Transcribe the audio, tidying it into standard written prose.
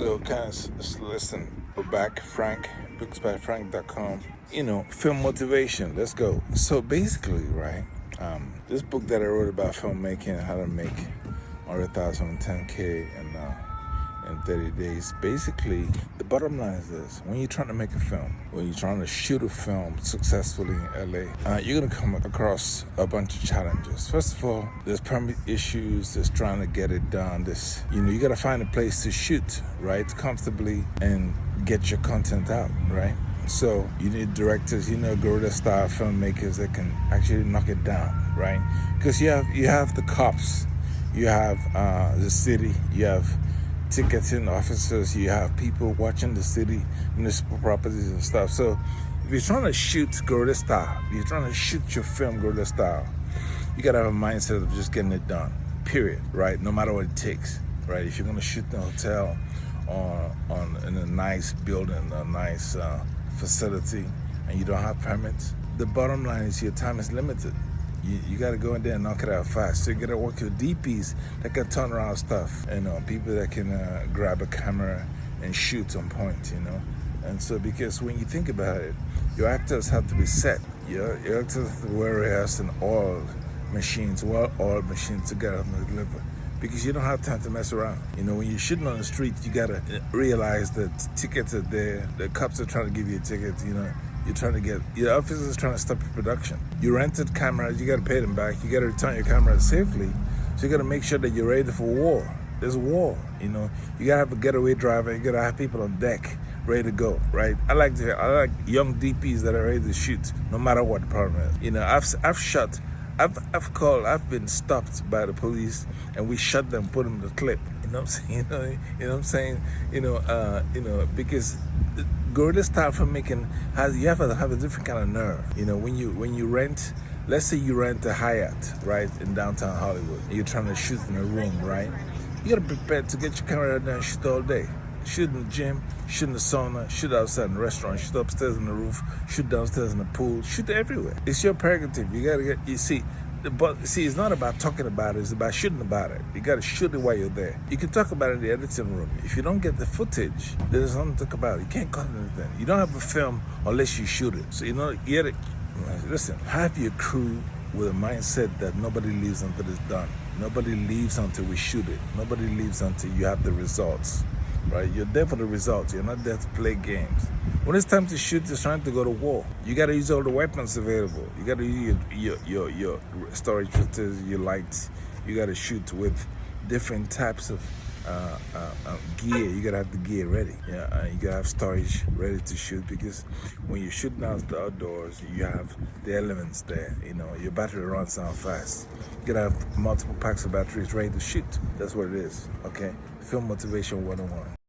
So, listen, we're back. Frank, booksbyfrank.com. Film motivation. Let's go. So, basically, right, this book that I wrote about filmmaking, how to make 100,000 10K in 30 days. Basically, the bottom line is this: when you're trying to make a film, when you're trying to shoot a film successfully in LA, you're gonna come across a bunch of challenges. First of all, there's permit issues. There's trying to get it done. You gotta find a place to shoot, right, comfortably and get your content out, right? So you need directors, guerrilla style filmmakers that can actually knock it down, right? Because you have the cops, you have the city, you have ticketing officers, you have people watching the city, municipal properties and stuff. So if you're trying to shoot guerrilla style, if you're trying to shoot your film guerrilla style, you gotta have a mindset of just getting it done, period, right? No matter what it takes, right? If you're gonna shoot in a hotel or in a nice building, a nice facility, and you don't have permits, the bottom line is your time is limited. You got to go in there and knock it out fast. So you got to work with DPs that can turn around stuff, people that can grab a camera and shoot on point, And so, because when you think about it, your actors have to be set. Your actors have to wear rehearsed and oiled machines together and deliver. Because you don't have time to mess around. When you're shooting on the street, you got to realize that tickets are there. The cops are trying to give you a ticket, You're trying to get, your officers trying to stop your production. You rented cameras, you got to pay them back. You got to return your cameras safely. So you got to make sure that you're ready for war. There's war, You got to have a getaway driver. You got to have people on deck ready to go, right? I like young DPs that are ready to shoot no matter what the problem is. I've been stopped by the police and we shut them, put them in the clip. You know what I'm saying? Because guerrilla style filmmaking you have to have a different kind of nerve. When you rent, let's say you rent a Hyatt, right, in downtown Hollywood, and you're trying to shoot in a room, right? You gotta be prepared to get your camera out there and shoot all day. Shoot in the gym, shoot in the sauna, shoot outside in the restaurant, shoot upstairs on the roof, shoot downstairs in the pool, shoot everywhere. It's your prerogative. You gotta it's not about talking about it, it's about shooting about it. You gotta shoot it while you're there. You can talk about it in the editing room. If you don't get the footage, there's nothing to talk about. You can't cut anything. You don't have a film unless you shoot it. So get it. Listen, have your crew with a mindset that nobody leaves until it's done. Nobody leaves until we shoot it. Nobody leaves until you have the results. Right? You're there for the results. You're not there to play games. When it's time to shoot, it's time to go to war. You got to use all the weapons available. You got to use your storage filters, your lights. You got to shoot with different types of gear. You got to have the gear ready. You got to have storage ready to shoot, because when you're shooting out the outdoors, you have the elements there. Your battery runs out fast. You got to have multiple packs of batteries ready to shoot. That's what it is. Okay? Film motivation 101.